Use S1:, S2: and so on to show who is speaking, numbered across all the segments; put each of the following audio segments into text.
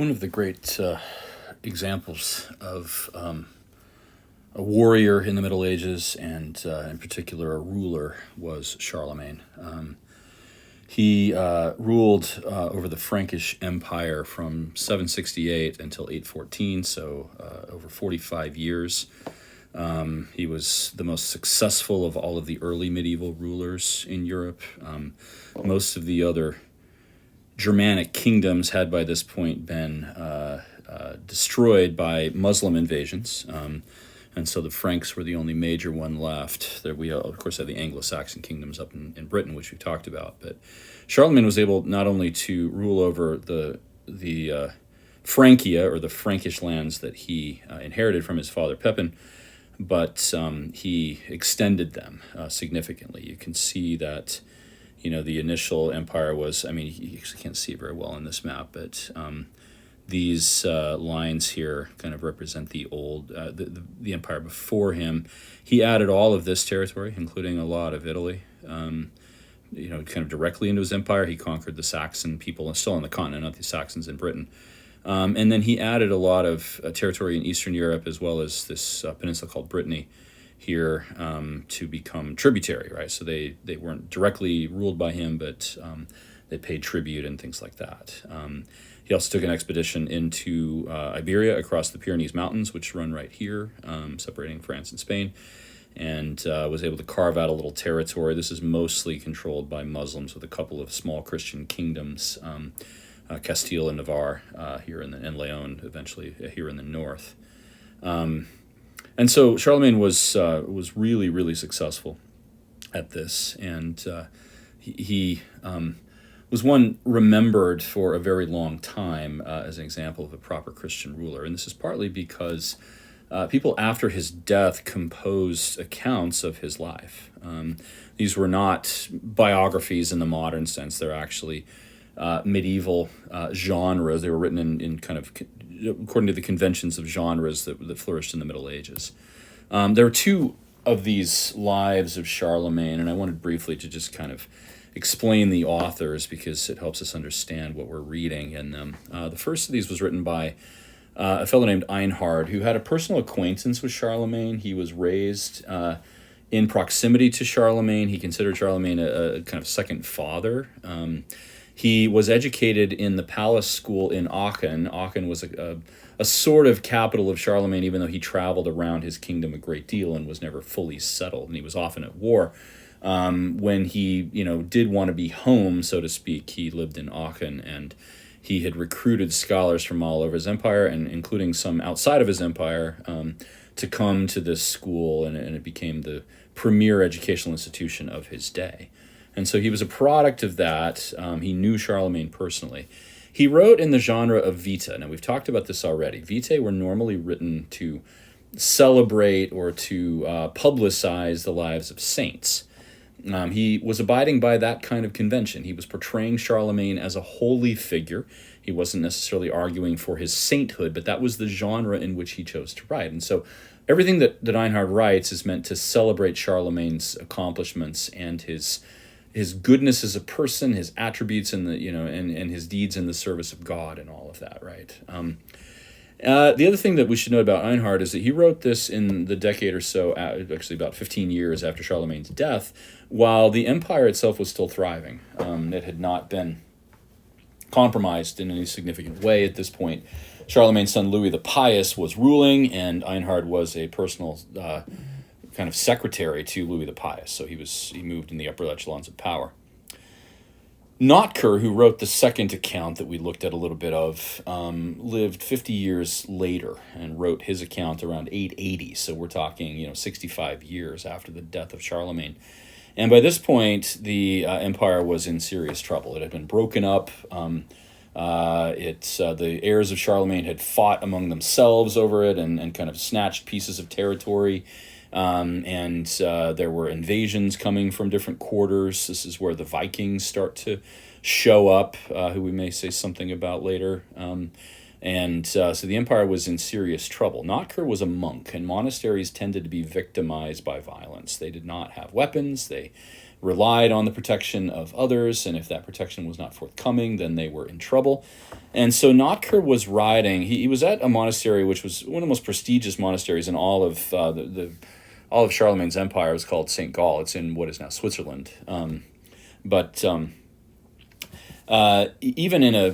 S1: One of the great examples of a warrior in the Middle Ages, and in particular a ruler, was Charlemagne. He ruled over the Frankish Empire from 768 until 814, so over 45 years. He was the most successful of all of the early medieval rulers in Europe. Most of the other Germanic kingdoms had by this point been destroyed by Muslim invasions, and so the Franks were the only major one left. There we, of course, had the Anglo-Saxon kingdoms up in Britain, which we talked about. But Charlemagne was able not only to rule over the Francia, or the Frankish lands that he inherited from his father Pepin, but he extended them significantly. You can see that, the initial empire was, you actually can't see it very well on this map, but these lines here kind of represent the old, the empire before him. He added all of this territory, including a lot of Italy, kind of directly into his empire. He conquered the Saxon people, still on the continent, not the Saxons in Britain. And then he added a lot of territory in Eastern Europe, as well as this peninsula called Brittany here, to become tributary, right? So they weren't directly ruled by him, but they paid tribute and things like that. He also took an expedition into Iberia across the Pyrenees Mountains, which run right here, separating France and Spain, and was able to carve out a little territory. This is mostly controlled by Muslims, with a couple of small Christian kingdoms, Castile and Navarre here and Leon eventually here in the north. And so Charlemagne was really, really successful at this, and he was one remembered for a very long time as an example of a proper Christian ruler. And this is partly because people after his death composed accounts of his life. These were not biographies in the modern sense. They're actually medieval genres. They were written in kind of according to the conventions of genres that flourished in the Middle Ages. There were two of these lives of Charlemagne, and I wanted briefly to just kind of explain the authors because it helps us understand what we're reading in them. The first of these was written by a fellow named Einhard, who had a personal acquaintance with Charlemagne. He was raised in proximity to Charlemagne. He considered Charlemagne a kind of second father. He was educated in the palace school in Aachen. Aachen was a sort of capital of Charlemagne, even though he traveled around his kingdom a great deal and was never fully settled, and he was often at war. When he, did want to be home, so to speak, he lived in Aachen, and he had recruited scholars from all over his empire, and including some outside of his empire, to come to this school, and it became the premier educational institution of his day. And so he was a product of that. He knew Charlemagne personally. He wrote in the genre of vita. Now, we've talked about this already. Vitae were normally written to celebrate or to publicize the lives of saints. He was abiding by that kind of convention. He was portraying Charlemagne as a holy figure. He wasn't necessarily arguing for his sainthood, but that was the genre in which he chose to write. And so everything that Einhard writes is meant to celebrate Charlemagne's accomplishments and his goodness as a person, his attributes, and and his deeds in the service of God, and all of that, right? The other thing that we should know about Einhard is that he wrote this in the decade or so, actually about 15 years after Charlemagne's death, while the empire itself was still thriving. It had not been compromised in any significant way at this point. Charlemagne's son Louis the Pious was ruling, and Einhard was a personal kind of secretary to Louis the Pious, so he moved in the upper echelons of power. Notker, who wrote the second account that we looked at a little bit of, lived 50 years later and wrote his account around 880, so we're talking 65 years after the death of Charlemagne. And by this point, the empire was in serious trouble. It had been broken up. The heirs of Charlemagne had fought among themselves over it and kind of snatched pieces of territory. And there were invasions coming from different quarters. This is where the Vikings start to show up, who we may say something about later. So the empire was in serious trouble. Notker was a monk, and monasteries tended to be victimized by violence. They did not have weapons. They relied on the protection of others, and if that protection was not forthcoming, then they were in trouble. And so Notker was riding. He was at a monastery which was one of the most prestigious monasteries in all of all of Charlemagne's empire. It was called St. Gall. It's in what is now Switzerland. But even in a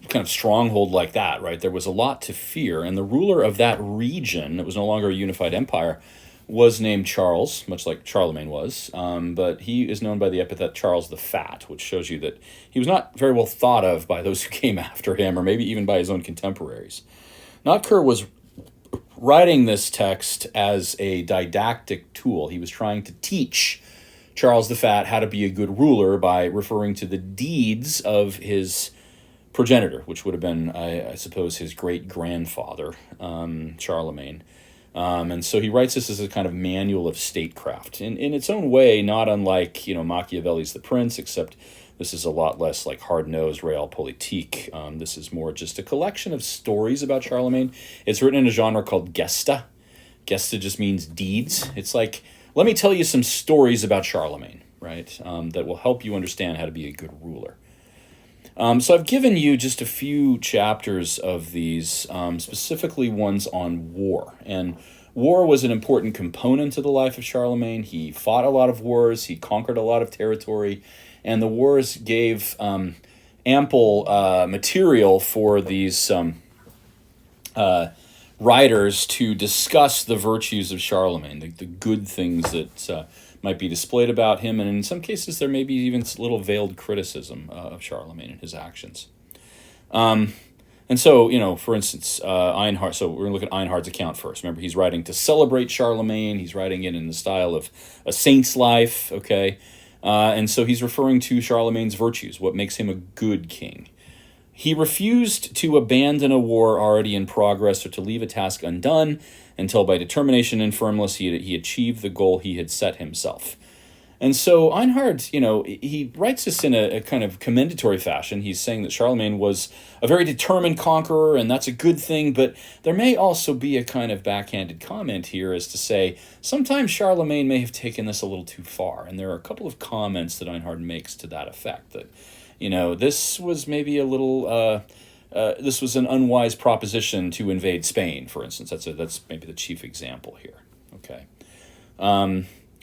S1: kind of stronghold like that, right, there was a lot to fear. And the ruler of that region, it was no longer a unified empire, was named Charles, much like Charlemagne was. But he is known by the epithet Charles the Fat, which shows you that he was not very well thought of by those who came after him, or maybe even by his own contemporaries. Notker was writing this text as a didactic tool. He was trying to teach Charles the Fat how to be a good ruler by referring to the deeds of his progenitor, which would have been, I suppose, his great-grandfather, Charlemagne. And so he writes this as a kind of manual of statecraft. In its own way, not unlike, Machiavelli's The Prince, except this is a lot less like hard-nosed realpolitik. This is more just a collection of stories about Charlemagne. It's written in a genre called Gesta. Gesta just means deeds. It's like, let me tell you some stories about Charlemagne, right, that will help you understand how to be a good ruler. So I've given you just a few chapters of these, specifically ones on war. And war was an important component to the life of Charlemagne. He fought a lot of wars. He conquered a lot of territory. And the wars gave ample material for these writers to discuss the virtues of Charlemagne, the good things that might be displayed about him, and in some cases there may be even a little veiled criticism of Charlemagne and his actions. And so, for instance, Einhard, so we're going to look at Einhard's account first. Remember, he's writing to celebrate Charlemagne. He's writing it in the style of a saint's life, okay? And so he's referring to Charlemagne's virtues, what makes him a good king. He refused to abandon a war already in progress or to leave a task undone until by determination and firmness he achieved the goal he had set himself. And so Einhard, he writes this in a kind of commendatory fashion. He's saying that Charlemagne was a very determined conqueror, and that's a good thing, but there may also be a kind of backhanded comment here as to say, sometimes Charlemagne may have taken this a little too far, and there are a couple of comments that Einhard makes to that effect, that this was maybe a little, this was an unwise proposition to invade Spain, for instance. That's maybe the chief example here. Okay.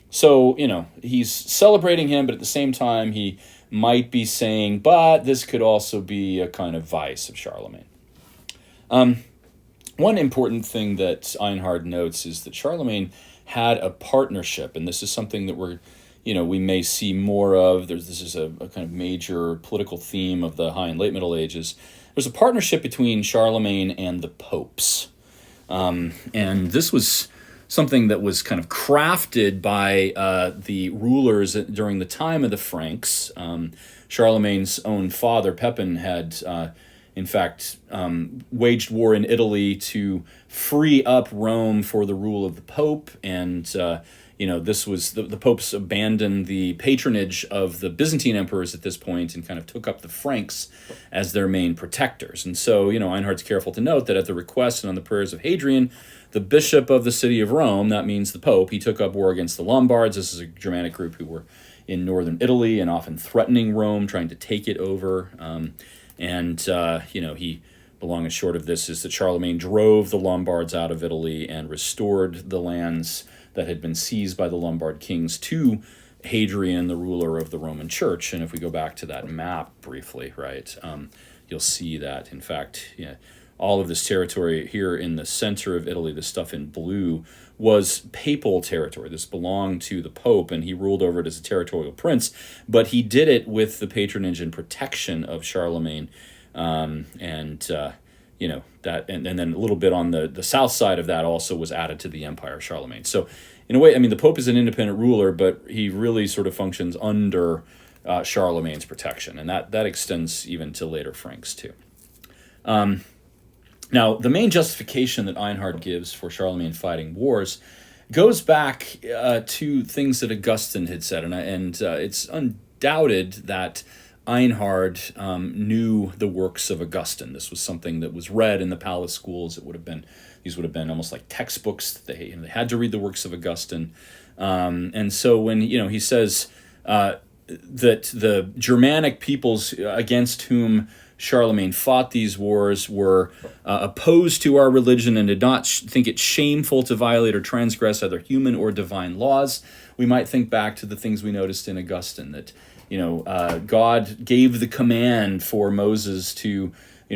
S1: So, he's celebrating him, but at the same time, he might be saying, but this could also be a kind of vice of Charlemagne. One important thing that Einhard notes is that Charlemagne had a partnership, and this is something that we may see more of. This is a kind of major political theme of the High and Late Middle Ages. There's a partnership between Charlemagne and the popes. And this was something that was kind of crafted by the rulers during the time of the Franks. Charlemagne's own father, Pepin, had, in fact, waged war in Italy to free up Rome for the rule of the Pope, and this was the popes abandoned the patronage of the Byzantine emperors at this point and kind of took up the Franks as their main protectors. And so, Einhard's careful to note that at the request and on the prayers of Hadrian, the bishop of the city of Rome, that means the Pope, he took up war against the Lombards. This is a Germanic group who were in northern Italy and often threatening Rome, trying to take it over. He, the long and short of this is that Charlemagne drove the Lombards out of Italy and restored the lands that had been seized by the Lombard kings to Hadrian, the ruler of the Roman Church. And if we go back to that map briefly, right, you'll see that, in fact, all of this territory here in the center of Italy, the stuff in blue, was papal territory. This belonged to the Pope, and he ruled over it as a territorial prince, but he did it with the patronage and protection of Charlemagne, that, and then a little bit on the south side of that also was added to the empire of Charlemagne. So, in a way, the Pope is an independent ruler, but he really sort of functions under Charlemagne's protection, and that extends even to later Franks too. Now, the main justification that Einhard gives for Charlemagne fighting wars goes back to things that Augustine had said, and it's undoubted that Einhard knew the works of Augustine. This was something that was read in the palace schools. These would have been almost like textbooks. They had to read the works of Augustine, and so when he says, that the Germanic peoples against whom Charlemagne fought these wars were opposed to our religion and did not think it shameful to violate or transgress either human or divine laws. We might think back to the things we noticed in Augustine, that God gave the command for Moses to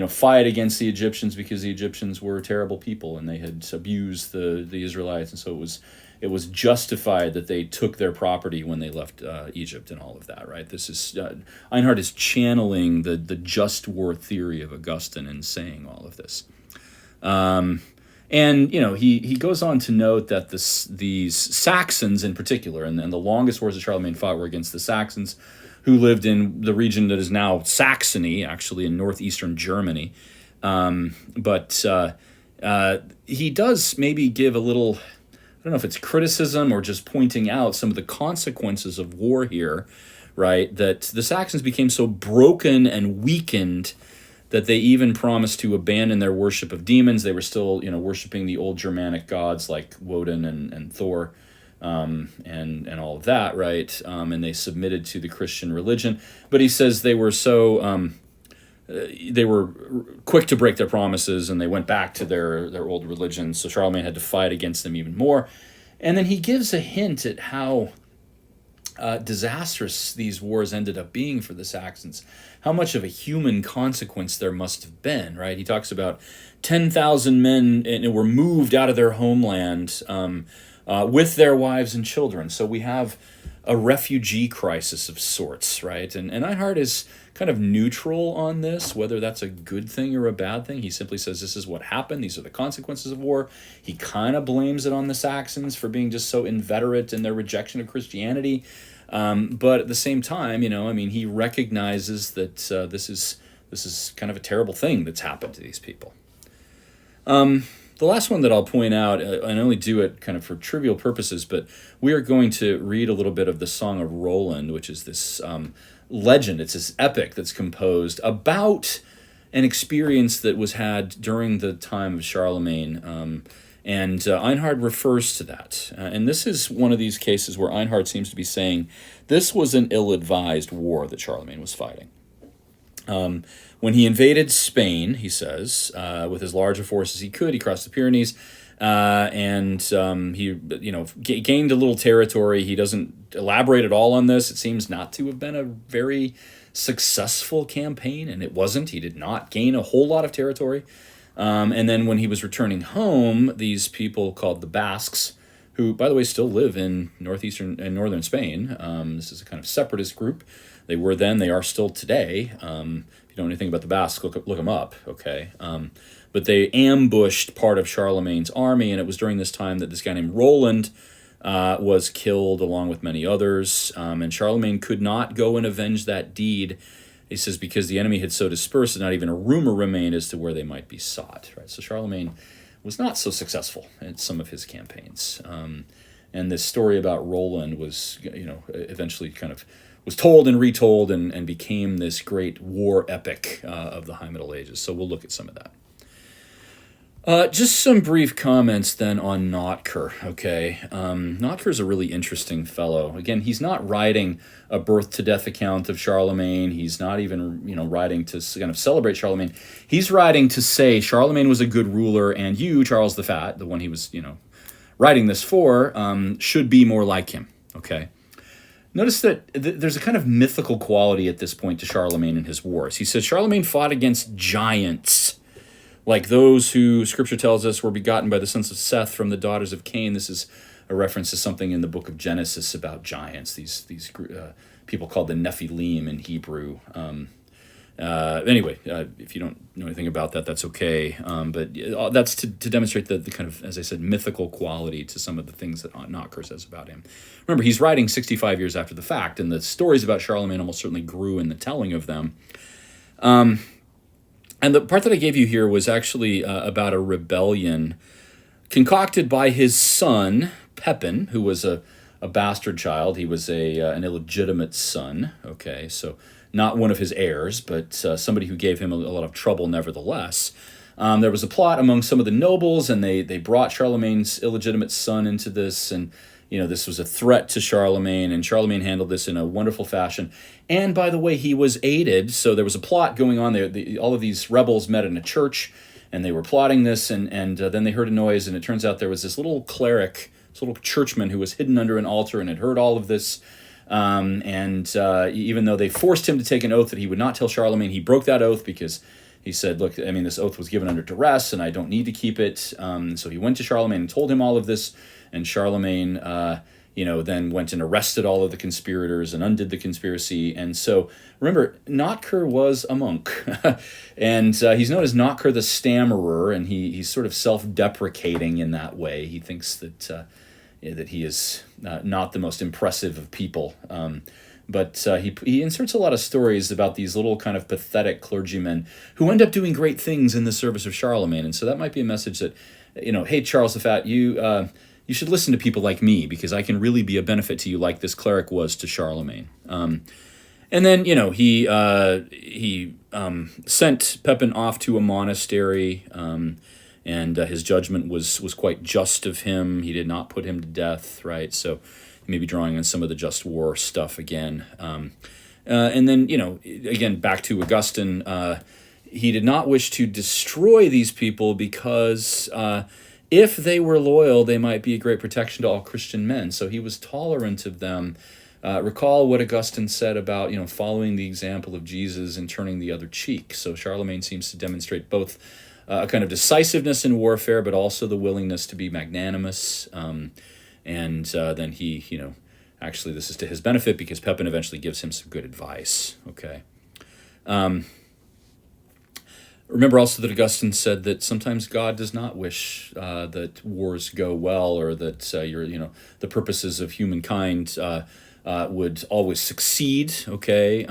S1: fight against the Egyptians because the Egyptians were terrible people and they had abused the Israelites, and so it was justified that they took their property when they left Egypt and all of that, right? This is Einhard is channeling the just war theory of Augustine and saying all of this. And he goes on to note that these Saxons in particular, and the longest wars that Charlemagne fought were against the Saxons, who lived in the region that is now Saxony, actually in northeastern Germany. But he does maybe give a little, I don't know if it's criticism or just pointing out some of the consequences of war here, right? That the Saxons became so broken and weakened that they even promised to abandon their worship of demons. They were still, worshiping the old Germanic gods like Woden and Thor, and all of that, right? And they submitted to the Christian religion. But he says they were so they were quick to break their promises, and they went back to their old religion. So Charlemagne had to fight against them even more. And then he gives a hint at how disastrous these wars ended up being for the Saxons, how much of a human consequence there must have been, right? He talks about 10,000 men were moved out of their homeland with their wives and children. So we have a refugee crisis of sorts, right? And Einhard is kind of neutral on this, whether that's a good thing or a bad thing. He simply says this is what happened. These are the consequences of war. He kind of blames it on the Saxons for being just so inveterate in their rejection of Christianity. But at the same time, he recognizes that this is kind of a terrible thing that's happened to these people. The last one that I'll point out, and I only do it kind of for trivial purposes, but we are going to read a little bit of the Song of Roland, which is this legend. It's this epic that's composed about an experience that was had during the time of Charlemagne, and Einhard refers to that. And this is one of these cases where Einhard seems to be saying this was an ill-advised war that Charlemagne was fighting. When he invaded Spain, he says, with as large a force as he could, he crossed the Pyrenees, and he gained a little territory. He doesn't elaborate at all on this. It seems not to have been a very successful campaign, and it wasn't. He did not gain a whole lot of territory. And then when he was returning home, these people called the Basques, who, by the way, still live in northeastern and northern Spain. This is a kind of separatist group. They were then, they are still today. If you don't know anything about the Basques, look them up, okay? But they ambushed part of Charlemagne's army, and it was during this time that this guy named Roland was killed along with many others. And Charlemagne could not go and avenge that deed, he says, because the enemy had so dispersed that not even a rumor remained as to where they might be sought, right? So Charlemagne was not so successful in some of his campaigns. And this story about Roland was, eventually kind of was told and retold and became this great war epic of the High Middle Ages. So we'll look at some of that. Just some brief comments then on Notker, okay? Notker is a really interesting fellow. Again, he's not writing a birth-to-death account of Charlemagne. He's not even, writing to kind of celebrate Charlemagne. He's writing to say Charlemagne was a good ruler, and you, Charles the Fat, the one he was, writing this for, should be more like him, okay? Notice that there's a kind of mythical quality at this point to Charlemagne and his wars. He says Charlemagne fought against giants, like those who Scripture tells us were begotten by the sons of Seth from the daughters of Cain. This is a reference to something in the book of Genesis about giants, these people called the Nephilim in Hebrew. Anyway, if you don't know anything about that, that's okay. But that's to demonstrate the kind of, as I said, mythical quality to some of the things that Notker says about him. Remember, he's writing 65 years after the fact, and the stories about Charlemagne almost certainly grew in the telling of them. And the part that I gave you here was actually about a rebellion concocted by his son, Pepin, who was a bastard child. He was an illegitimate son, okay, so not one of his heirs, but somebody who gave him a lot of trouble nevertheless. There was a plot among some of the nobles, and they brought Charlemagne's illegitimate son into this, and this was a threat to Charlemagne, and Charlemagne handled this in a wonderful fashion. And by the way, he was aided. So there was a plot going on there. All of these rebels met in a church, and they were plotting this, and then they heard a noise, and it turns out there was this little cleric, this little churchman who was hidden under an altar and had heard all of this. Even though they forced him to take an oath that he would not tell Charlemagne, he broke that oath because he said, look, I mean, this oath was given under duress, and I don't need to keep it. So he went to Charlemagne and told him all of this, and Charlemagne, then went and arrested all of the conspirators and undid the conspiracy. And so, remember, Notker was a monk, and he's known as Notker the Stammerer, and he's sort of self-deprecating in that way. He thinks that he is not the most impressive of people. But he inserts a lot of stories about these little kind of pathetic clergymen who end up doing great things in the service of Charlemagne. And so that might be a message that, hey, Charles the Fat, you should listen to people like me, because I can really be a benefit to you like this cleric was to Charlemagne. And then, he sent Pepin off to a monastery, and his judgment was quite just of him. He did not put him to death, right? So maybe drawing on some of the just war stuff again. And then, again, back to Augustine, he did not wish to destroy these people because if they were loyal, they might be a great protection to all Christian men. So he was tolerant of them. Recall what Augustine said about, following the example of Jesus and turning the other cheek. So Charlemagne seems to demonstrate both a kind of decisiveness in warfare, but also the willingness to be magnanimous. And then he, actually this is to his benefit because Pepin eventually gives him some good advice. Okay. Remember also that Augustine said that sometimes God does not wish that wars go well, or that the purposes of humankind would always succeed. Okay.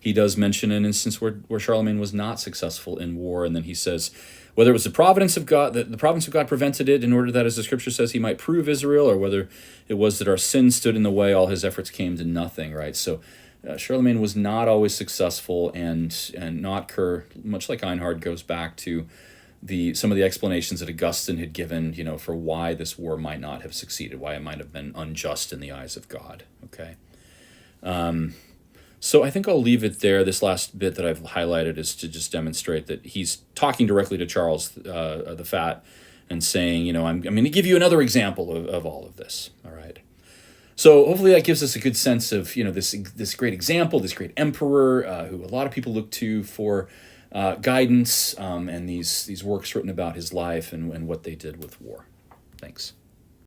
S1: He does mention an instance where Charlemagne was not successful in war, and then he says, whether it was the providence of God, that the providence of God prevented it in order that, as the scripture says, he might prove Israel, or whether it was that our sins stood in the way, all his efforts came to nothing, right? So Charlemagne was not always successful, and Notker, much like Einhard, goes back to some of the explanations that Augustine had given, for why this war might not have succeeded, why it might have been unjust in the eyes of God, okay? So I think I'll leave it there. This last bit that I've highlighted is to just demonstrate that he's talking directly to Charles the Fat and saying, I'm going to give you another example of all of this. All right. So hopefully that gives us a good sense of, this great example, this great emperor who a lot of people look to for guidance, and these works written about his life and what they did with war. Thanks.